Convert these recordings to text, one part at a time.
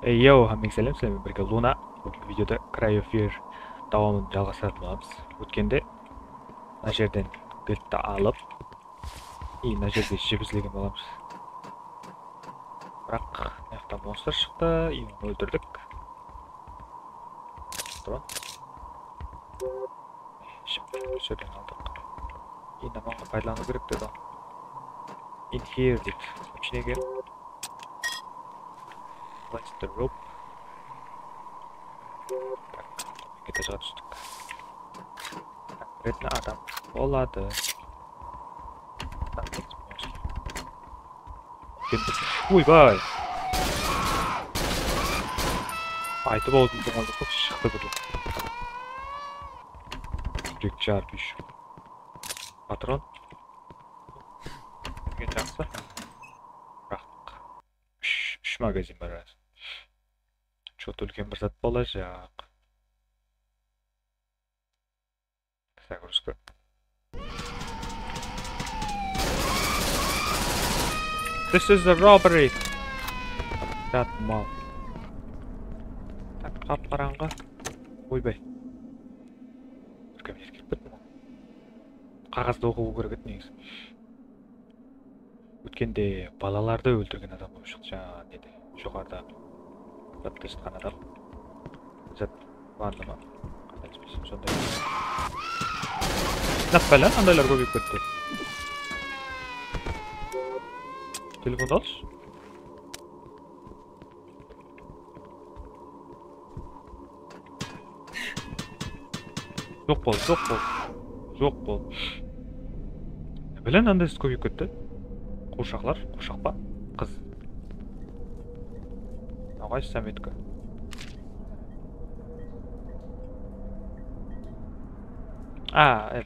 Йоу, хамминг сәлем, сіздермен бірге Луна. Бүгінгі видеода Cryosphere давамын жалғастыратын боламыз. Өткенде мына жерден кілтті алып, мына жерде жібізілген боламыз. Бірақ мына жақта монстр шықты, оны өлтірдік. Тұрын. Жерден алдық. Маған пайдалану керек деді. In here дейді. Ішіне кел. Let's the rope. Kita шыға түстік. Конкретно адам болады. Ойбай! Айтып аузым болмайды көп шықты бір. Жүрек жарып үйші. Патрон. Берген жақсы. Бірақ үш магазин бар аз. Что-то үлкен бір зат болacak. Загрузка. This is a robbery. That мал. Так, қап-қараңғы. Ойбай. Үркем еркеліп бітті. Қағазды оқу керек еді негізі. Өткенде балаларды өлтірген адам болып шықты жаңа неде. Жоғарыда затты жатқан адам. Зат барды ма? Қайтыспесем сондай. Наппәлән, андайлар көбейіп кетті. Телефонды алшы. Жоқ бол. Білән, андайсыз көбейіп кетті. Қошақлар, қошақ па? Қыз. Ағай сәметкі.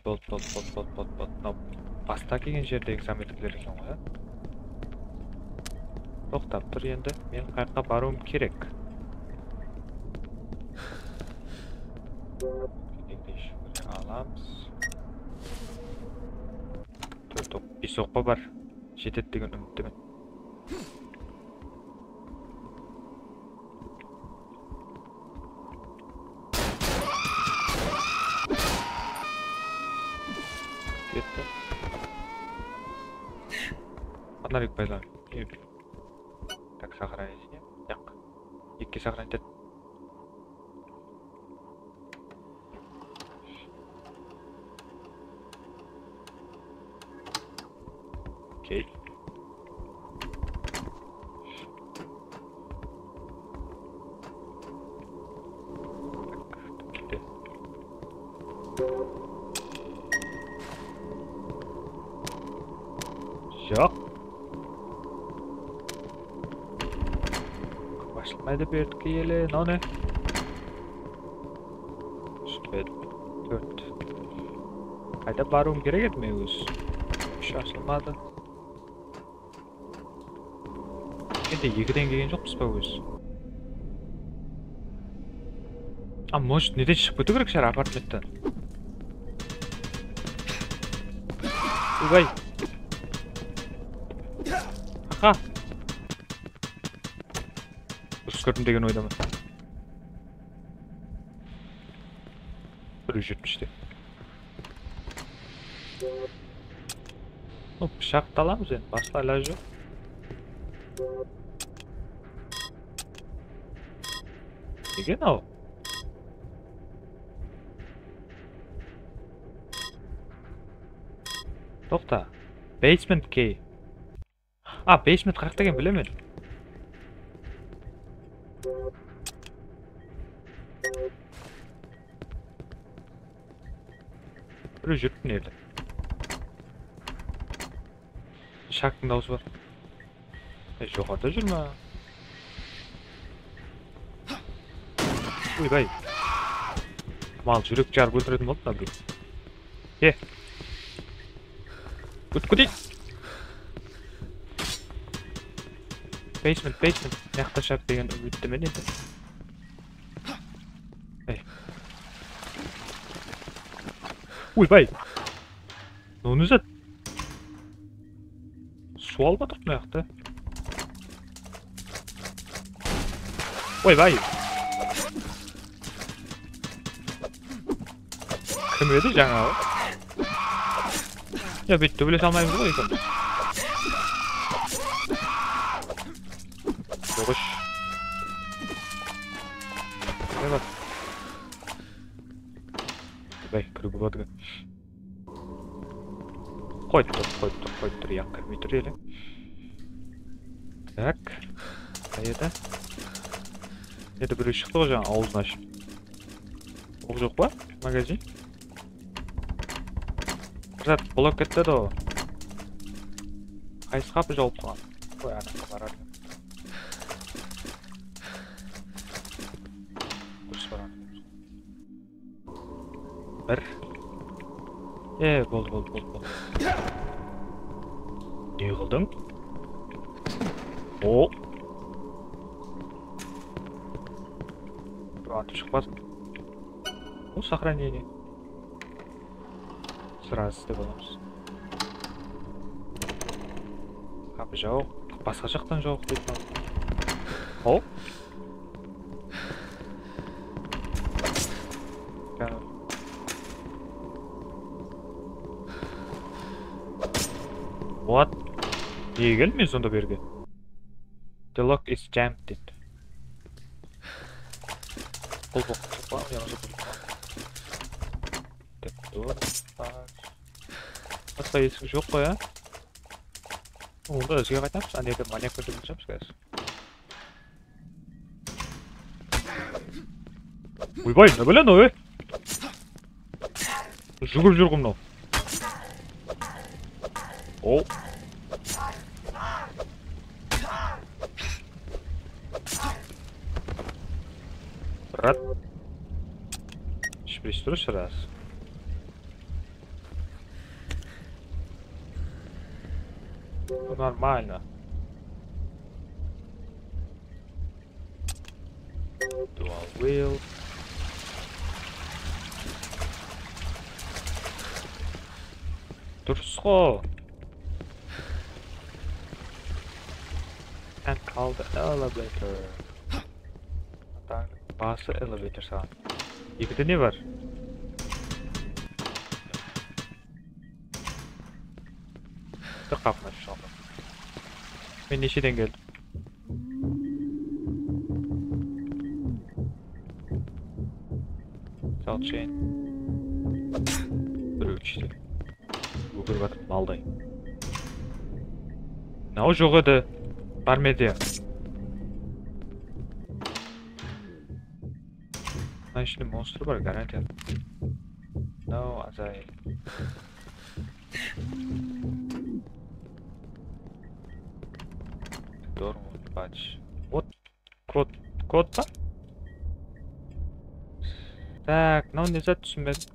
Болды. Баста келген жердегі саммитлер екен ғой, тоқтап тұр енді, мен қайыққа баруым керек. Аламыз. 4-5 оқпа бар. Жетеді деген үміттімін. Фонарик байланып. Так, сохранить не? Жоқ. Екке сохранить ет. Окей. Жоқ. Başlamaydı bir etkili. Ne? Şüphet. 4. Hayda barum gerek etmiyoruz. Şu açılmadı. Şimdi 2'den gelgen жоқпыз ба өзі? Может, неден шығып кету керек шығар апартаменттен? Ойбай. Аха. Дұрыс көрдім деген ойдамын. 170-те. Пышақты аламыз енді, басқа ілажы жоқ. Неге ау? Тоқта. Basement key. Basement қақ деген білемен. Бір жүрттін ерлі. Шақтың дауысы бар. Жоғарда жүр ма? Ойбай. Мал жүрек жарып өлтіретін болды да біреу. Өткідей. Basement. Мияқта шақ деген үмітті мен еді. Ойбай. Оны зат. Су алып атырып мияқта. Ойбай. Кім еді жаңағы? Я бүйтті біле салмаймыз ғой екен. Жоғыш. Не бар? Ойбай, кіруге болады. Қойып тұр, яқ кірмей тұр елі. Так. Қайда? Еді біреу шықты ғой жаңа ауызын ашып. Ол жоқ па? Магазин? Бірзат, блок кетті до. Қайсы қапы жауып қалған? Қой, анаққа барады. Дұрыс барады. Бір. Болды. Не қылдың? О! Атып шықпасын. Бұл сохранение. Сразу істеп аламыз. Қапы жауық. Басқа жақтан жауық дейді. О! What? Неге келмей сонда берге? The lock is jammed дейді. Бұл боқты ба? Яңызы бұл ба? Деп тұр. Басқа есік жоқ қой, а? Онда өзге қайтамыз. Анеде маньяк көрдім жамыз қазір. Ойбай, не білен ой? Жүгір жүргім мынау. О. Брат. Пристроишь раз. Ну, нормально. Dual wheel. Дұрыс қой. And call the elevator. Bası elevator sağ. Екіде не бар? Бір қапына шалдым. Мен нешеден келдім? Сал чейн. Бір өкіште. Өгір батыр малдай. Нау жоқ еді. Бар медиа. Ішінде монстр бар, гарантия. No, азай. Дормун бач. Вот, код ба? Так, мынау не зат түсінбедім.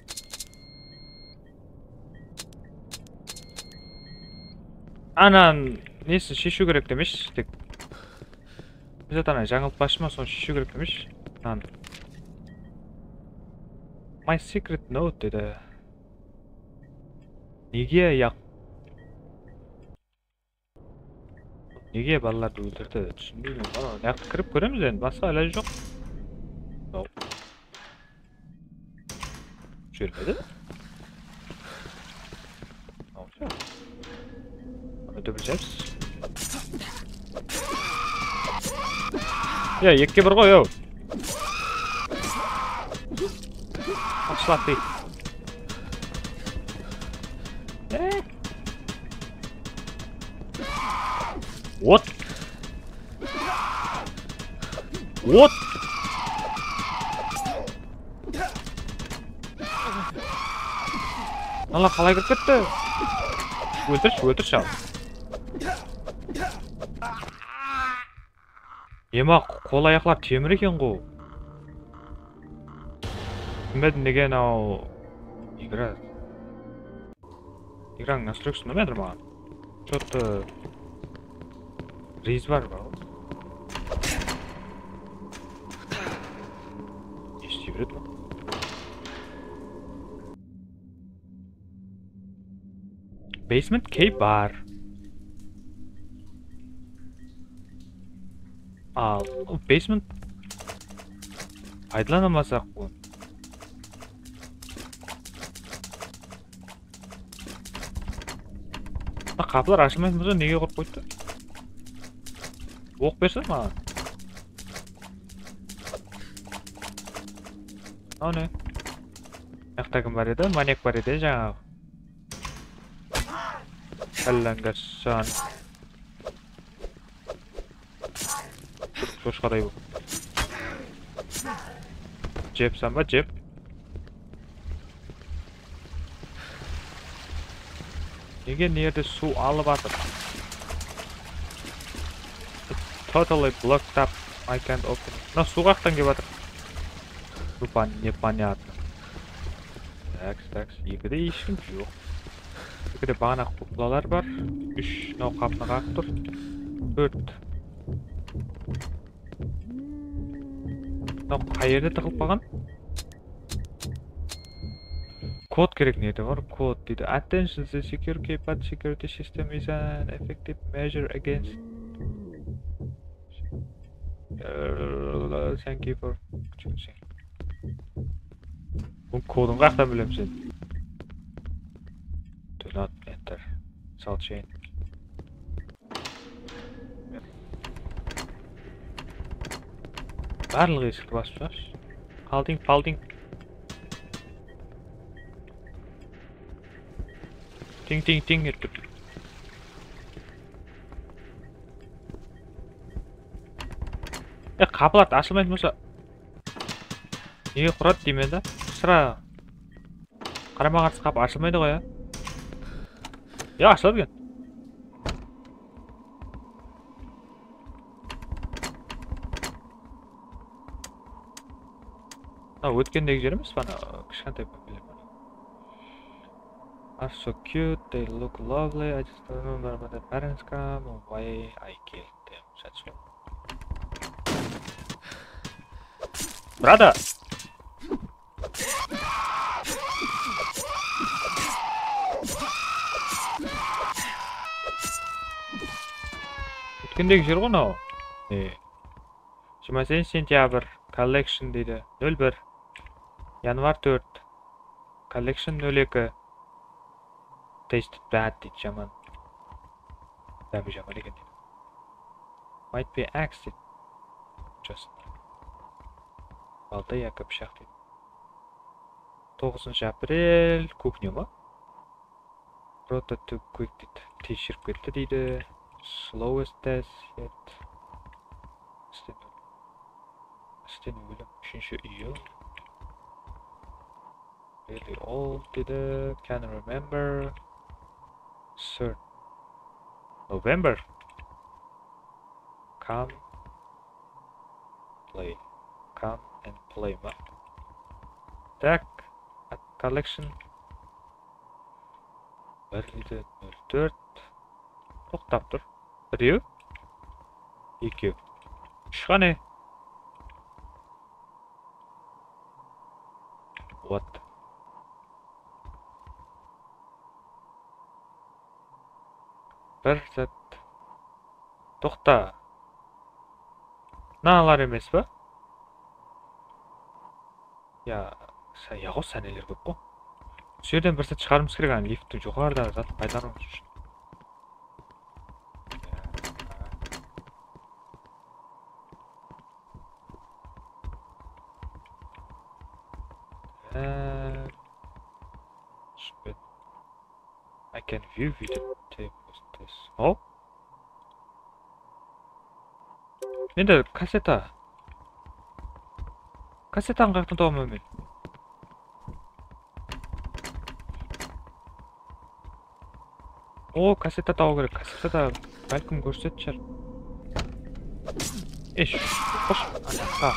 Анан, несін шешу керек демеш, тек. Біз ана жаңылып башыма соны шешу керек демеш. Анан. My secret note dedi. Неге балаларды өлтірді? Түсінбеймін. Ана, неяқты кіріп көреміз енді, басқа әлі жоқ. Жүрмеді? Оны дөбілжеміз. Екке бір ғой, еу. Slap it. What? What? Allah қалай кіріп кетті? Өлтірші ал. Ема қол аяқлар темір екен ғой. Білмедім неге анау играның настройкасын ұнамайды маған. Что-то рейз бар ғой. Не істей береді ма? Basement key бар. Ал, basement Пайдаланамасақ бұны. Қапылар ашылмайтын болса неге құрып қойды? Оқ берсін маған. Ау не? Маяқта кім бар еді? Маньяк бар еді жаңағы. Кәлләңгә сан. Шошқадай бұл. Жепсам ба? Жеп. Неге нерді су алып атыр? Totally blocked up. I can't open it. Мына су қақтан кеп атыр. Непонятно. Такс. Екіде ешкім жоқ. Екіде бағана құлалар бар. 3 мынау қапыны қақ тұр. 4. Мынау қай жерде тығылып қалған? Код керек неді бар? Код дейді. Attention, the security system is an effective measure against. Thank you for choosing. Бұл кодын қақтан білем сен? Do not enter. Sal chain. Барлығы есікті басып шығаш. Қалдың. Тиң ертіп. Қапыларды ашылмайтын болса неге құрады дейме да? Сыра қарама-қарсы қап ашылмайды ғой, ашылады екен. Өткендегі жер емес па? Кішкентай папилер. Are so cute, they look lovely. I just remember when the parents come away, I killed them. That's all. Brother! Өткендегі жер ғой мынау. Жиырма сентябрь collection дейді. 01 январь 4 collection 02 tasted bad дейді жаман. Дәмі жаман екен дейді. Might be axe дейді. Just балта які пышақ дейді. 9 апрель кухня ма? Proto too quick дейді. Тез шіріп кетті дейді. Slowest death yet. Стен өлім 3 июль. Really old дейді. Can remember. Sir. November. Come and play ма. Так. Collection. 1.04. Тоқтап тұр. 1 2 3 қане. What? Бір сәт. Тоқта. Мыналар емес па? Яғо сәнелер көп қой. Осы жерден бір сәт шығарымыз керек, лифтті жоғарыда зат пайдалануымыз үшін. I can view video tape with this. Oh? Енді кассета. Кассетаны қақтан тоғым өмен. О, кассета тауы керек. Кассетада бәлкім көрсет шығар. Қош. Ана,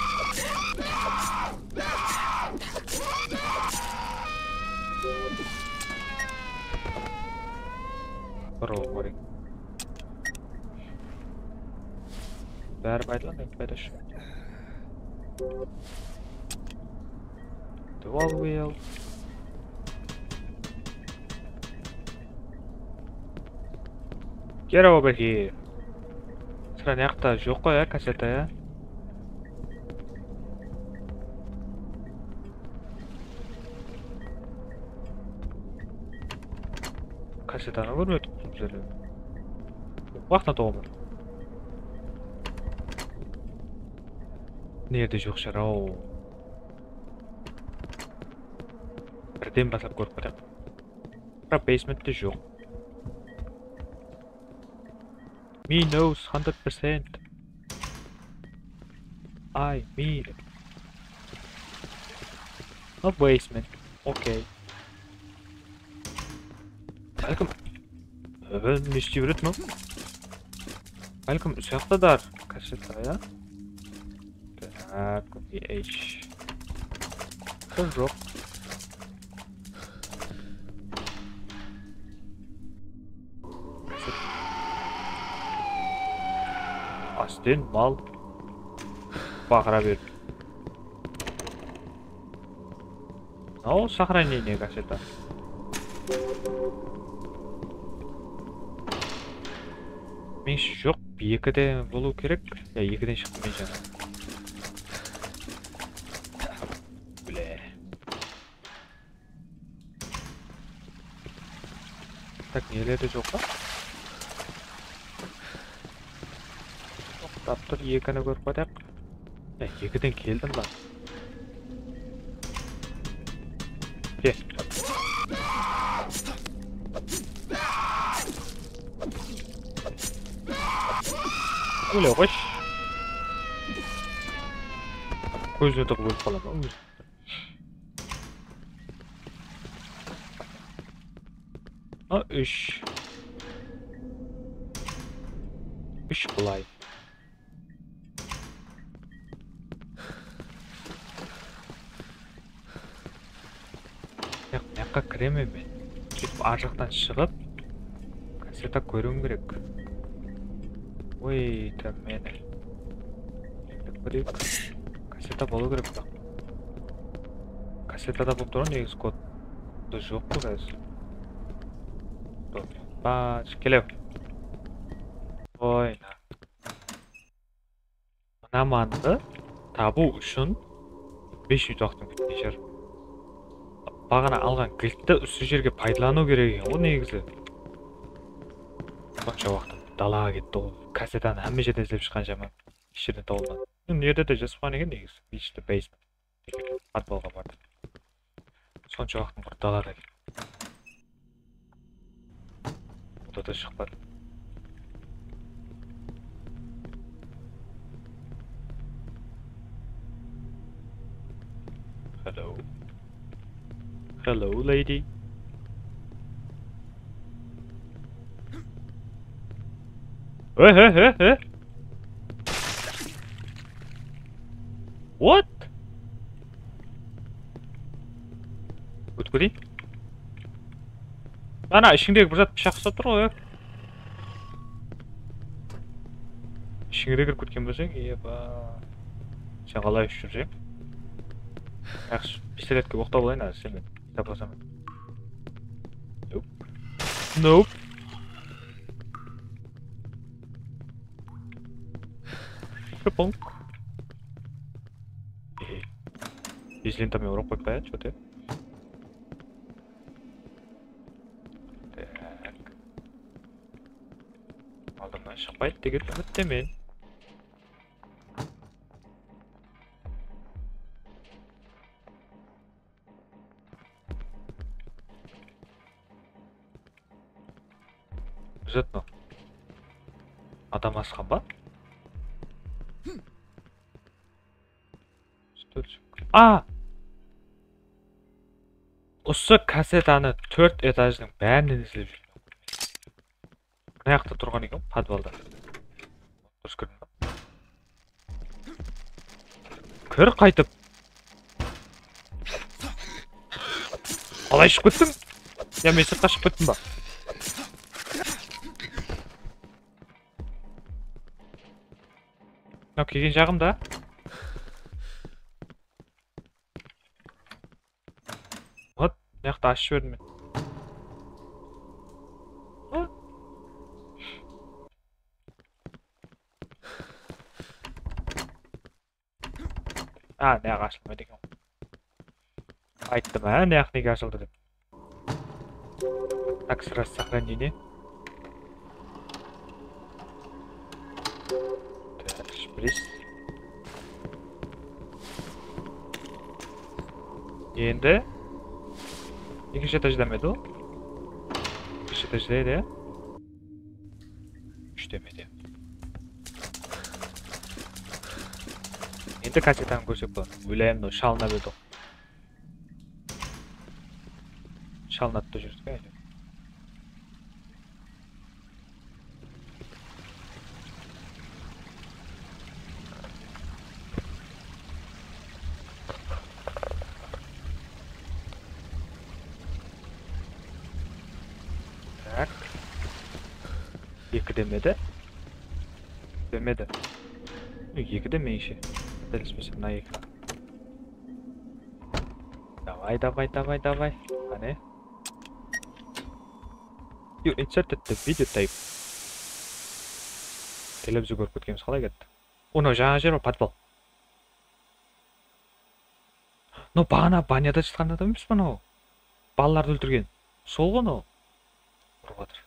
Бәрі пайдаланайық, пайдашы. Dual wheel. Get over here. Сыра неқта жоқ қой, кассета, Kasetani görmedik bu üzeri. Vaqtna to'g'ri. Nerede yok şarao? Birden basıp ko'rib ko'rib. Biroq basementda yo'q. Me knows 100%. I mean. No basement. Okay. Balkim ne işi üretme. Balkim uçaktadır kasetler ya. Tak, VH. Kız yok. Aslen mal. Bakıra bir. No, сохранение кассета. Мен жоқ, екіде болу керек. Я екіден шықтым мен жаңа. Бля. Так, нелерде жоқ па? Тоқтап тұр, екіні көріп қойдық. Екіден келдім ба? Ke. Öyle hoş. Gözüne takıp ölüp kalamam. Ha, iş. İş kolay. Yakka kiremem ben. Сөйтіп ар жақтан шығып, кассета көруім керек. Ой, там мені. Көрейік. Кассета болу керек бірақ. Кассетада болып тұрған негізі кодты жоқ қой қазір. Бач, келем. Ой, мына манды табу үшін 5 минут уақытым кеткен шығар. Бағана алған кілтті осы жерге пайдалану керек екен ғой негізі. Сонша уақытым далаға кетті ғой. Кассетаны әмме жерден іздеп шыққан жаман. Еш жерден табылмады. Ерде де жазып қойған екен негізі. Beach to basement. Подвалға барды. Сонша уақытым құр далада кетті. Ода да шықпады. Hello. Hello, lady. Hey. What? Өткөрейін. Ана, ішіңдегі бір зат пышақ ұстап тұр ғой. Ішіңге кіріп кеткен болсаң, еба. Сен қалай үш жүрсең? Yaxşı, pistoletke oqtab olayın az sen. Tapasam. Nope. Kapong. Из лентами урок попадает, что ты? Так. Алдымнан шықпайды деген үміттемін. Жетно. Адам асқан ба? Осы кассетаны 4 этаждың бәрінен іздеп жүрмін. Мына жақта тұрған екен, подвалда. Дұрыс көрдің ба? Кір қайтып. Қалай шығып кеттің? Я мен сыртқа шығып кеттім ба? Мынау келген жағымда. Вот, мына жақта ашып жібердім мен. Неғі ашылмайды екен. Айттым, неғі неге ашылды деп. Так, сразу сохранение. Так, шприц. Endi ikkinchi etajdamaydi u? Ikkinchi etajda edi. 3 demedi. Endi kasetani ko'rsak bo'ladi. O'ylayman, shalna berdi. Shalnatda yuribdi. Tak. 2 demedi. Demedi. 2 demeyin işi. Delişmesin na 2. Давай. Hani? You inserted the video tape. Televizyon көріп кеткеніміз қалай кетті? Оны жаңа жер бар, подвал. Но бағана баняда шыққан адам емес мынау. Балаларды өлтірген. Сол ғой мынау. Ұрып жатыр.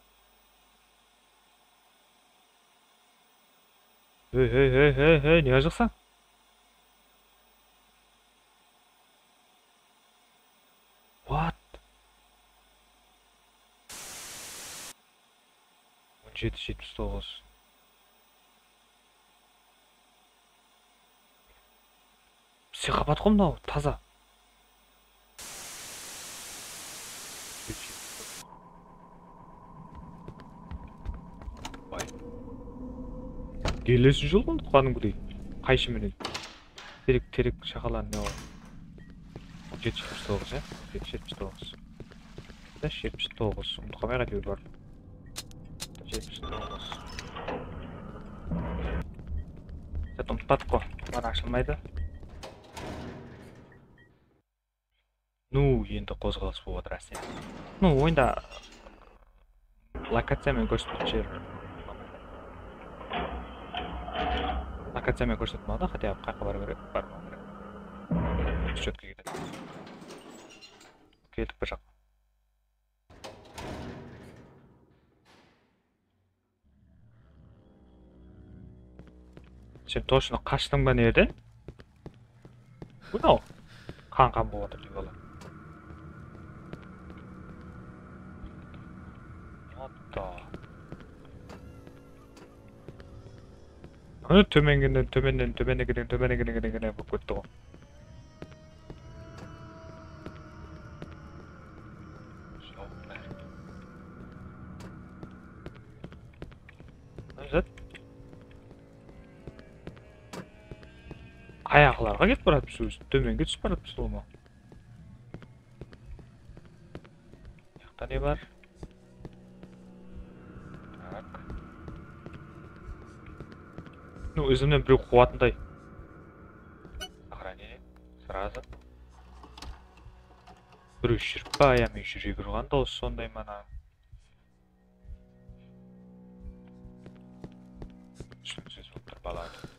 Ей, неге жықсаң? What? 17-79. Психопат қой мынау, таза. Келесі жол болды кәдімгідей. Қайшыменен. Терек шақалар не бар? 79, ja? 79. Да, 79. Ұмытқамай қайтеуір бар. 79. Сәт ұмытпадық қой. Бар ашылмайды. Ну, енді қозғалыс болып отыр әсен. Ну, ойында локациямен көрсететін жер. Локациямен көрсетмеді, хотя қайқа бару керек, бармау керек. Четко кетеді. Кетіп бір жақ. Сен точно қаштың ба неден? Мынау қан болып отыр деп олар. төменнен болып кетті ғой. Аяқларға кетіп баратып сөз, төменге түсіп баратып сол ма? Яқта не бар? Так. Ну, өзімнен біреу қуатындай. Сохранение. Сразу. Біреу жүріп па, аямен жүрегі ұрған да осы сондай мана. Түсініксіз болып тұр балады.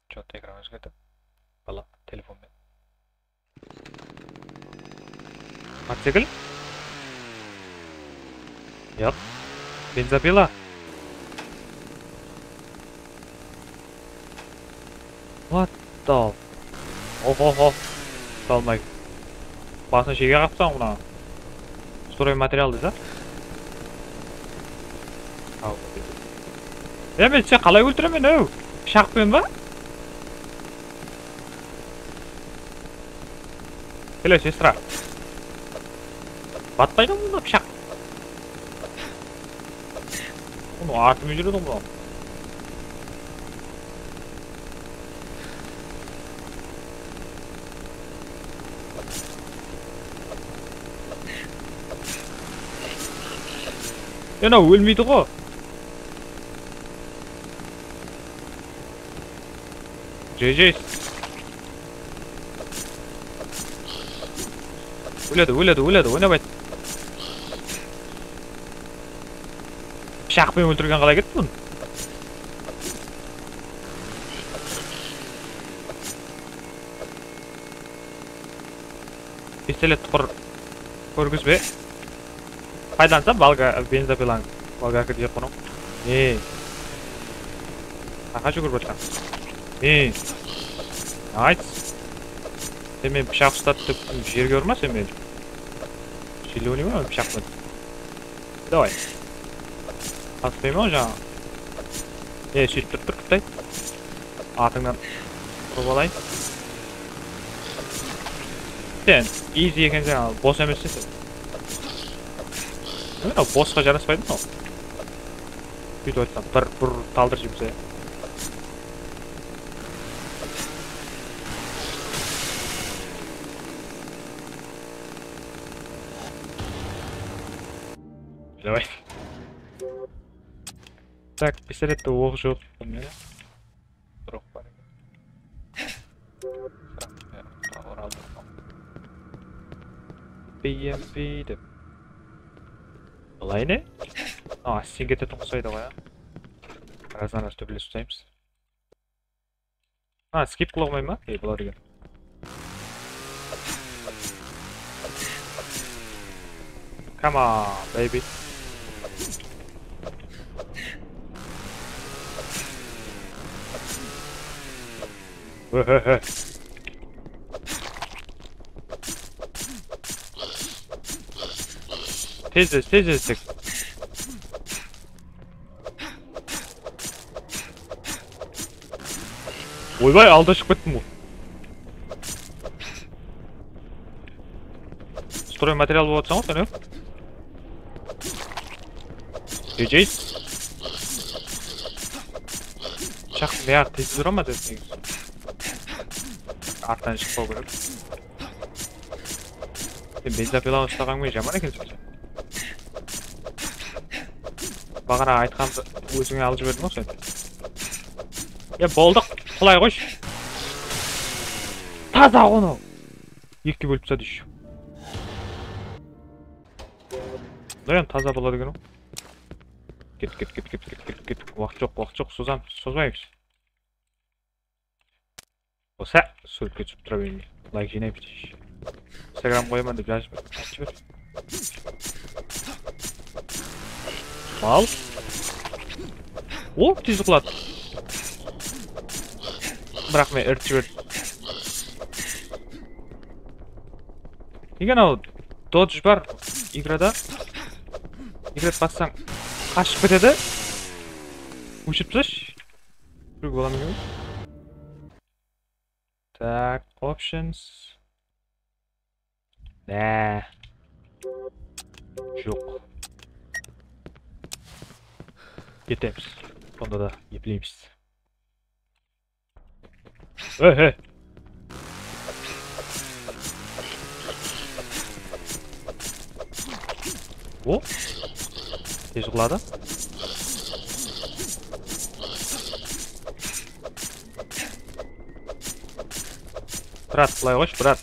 Что-то игра өзгерді. Бала, телефонмен. Мотоцикл? Yep. Бензопила. What the? Ого. Салмай. Басын шеге қапсаң мұна. Строй материал дейді. Мен сен қалай өлтіремін өу? Пышақпен ба? Келе, сестра. Батпайды мұнда пышақ. Onu артымен жүреді ғой. Анау өлмейді ғой. Жей. Өледі, ойнамайды. Пышақпен өлтірген қалай кетті бұны? пистолет көргізбе. Пайданса бензопилаң болгарка деп қону. Қақа жүгіріп жатқан. Айт. Сен мен пышақ ұстатып жерге ұрма сен мен. Шилі ойнай ма пышақпен? Давай. Атпайма жаңа. Сөйтіп тұр Қытай. Атыңнан тұрып алайын. Сен изи екенсің, бос емессің сен. Босқа жараспайды ма? Сөйтіп айтсам, бір талдыр жемсе. Давай. Так, пистолетті оқ жоқ. Дұрық бар. BMP деп. Олай не? Сен кететін құсайды ғой, Разан раз төбелес ұстаймыз. Скип қыла қылмай ма? Бұлар деген. Come on, baby. Тез. Ойбай, алда шығып кеттім ғой. Строй материал болып жатсың ғой, сен өп? Жейс. Шақ мияқ тез тұра ма деді негіз. Арттан шықпау керек. Сен бензопиланы ұстағанмен жаман екенсің. Бағана айтқанды өзіңе алып жібердің ғой сен. Болдық, құлай қойш. Таза ғоны. Екке бөліп тастады еще. Доян таза болады екен. Кет. Уақыт жоқ. Созбаймыз. Оса, суретке түсіп тұра берейін. Лайк жинаймыз. Инстаграм қойман деп жазып жібер. Ал. О, тез қылады. Бірақ мен өрт жібердім. Еген ау, додж бар играда. Игрет бассаң, қашып кетеді. Өшіп тұсаш. Бүр боламын ең. Так, options. Жоқ. Кетеміз. Сонда да еплейміз. О, тез қылады. Брат, былай қойш, брат.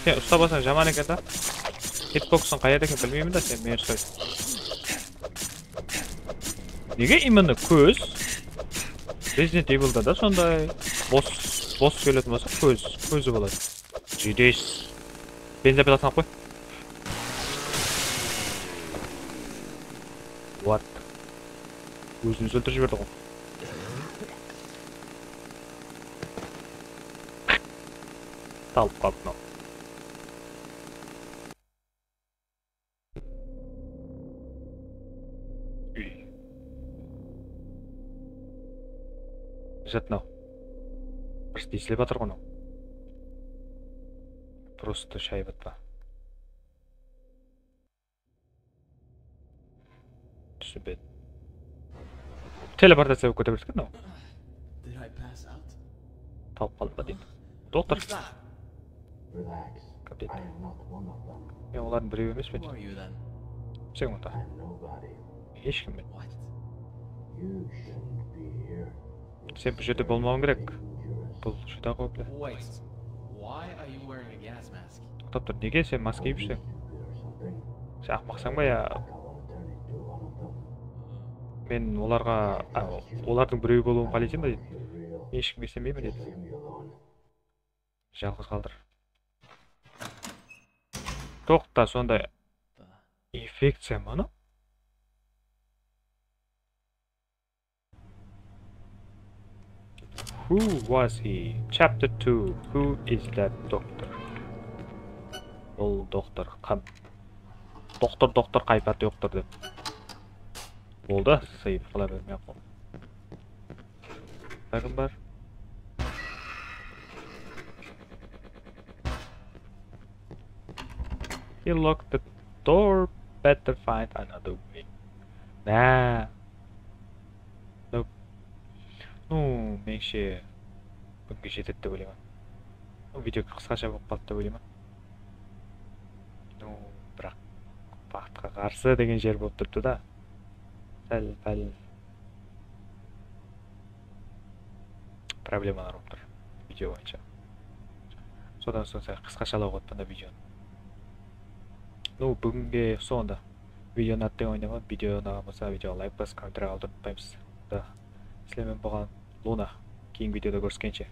Сен ұстабасаң жаман екен да. Хитбоксын қаяда екен білмеймін да, сен мен ұстайды. Неге именно көз? Resident Evil'да да сондай бос келетін болса көзі болады. Жидейс. Бензопиласын алып қой. What? Өзіміз өлтіріп жіберді ғой. Талып қалды мынау. Жатнау. Просто естілеп атыр ғой. Просто шайбат па. Түсінбеді. Телепортация болып көте бердік мынау. Талып қалды ба деймін. Доктор. Мен олардың біреу емес пе? Сен онда. Ешкім мен. Сен бұл жерде болмауың керек. Бұл жерде ғой біле. Тоқтап тұр, неге сен маска киіп жүрсің? Сен ақмақсың ба я? Мен олардың біреу болуын қалайтын ба дейді. Ешкімге сенбеймін деді. Жалғыз қалдыр. Тоқта, сонда инфекция ма ана? Who was he? Chapter 2. Who is that doctor? Ол доктор қам. Доктор қайпаты доктор деп. Болды, сейв қыла бермей қол. Бәкім бар. He locked the door. Better find another way. Nah. Nope. Ну, менше бүгінге жетеді деп ойлаймын. Видео қысқаша болып қалды деп ойлаймын. Ну, бірақ бақытқа қарсы деген жер болып тұрды да. Сәл проблемалар болып тұр видео бойынша. Содан соң сәл қысқашалау қойыппын да видеоны. Ну, бүгінге соңында видеоны аттен ойнама, видео ұнаған болса видеоға лайк басып, комментарий қалдырып ұмытпаймыз. Да, сіздермен болған Луна. Кейінгі видеода көріскенше.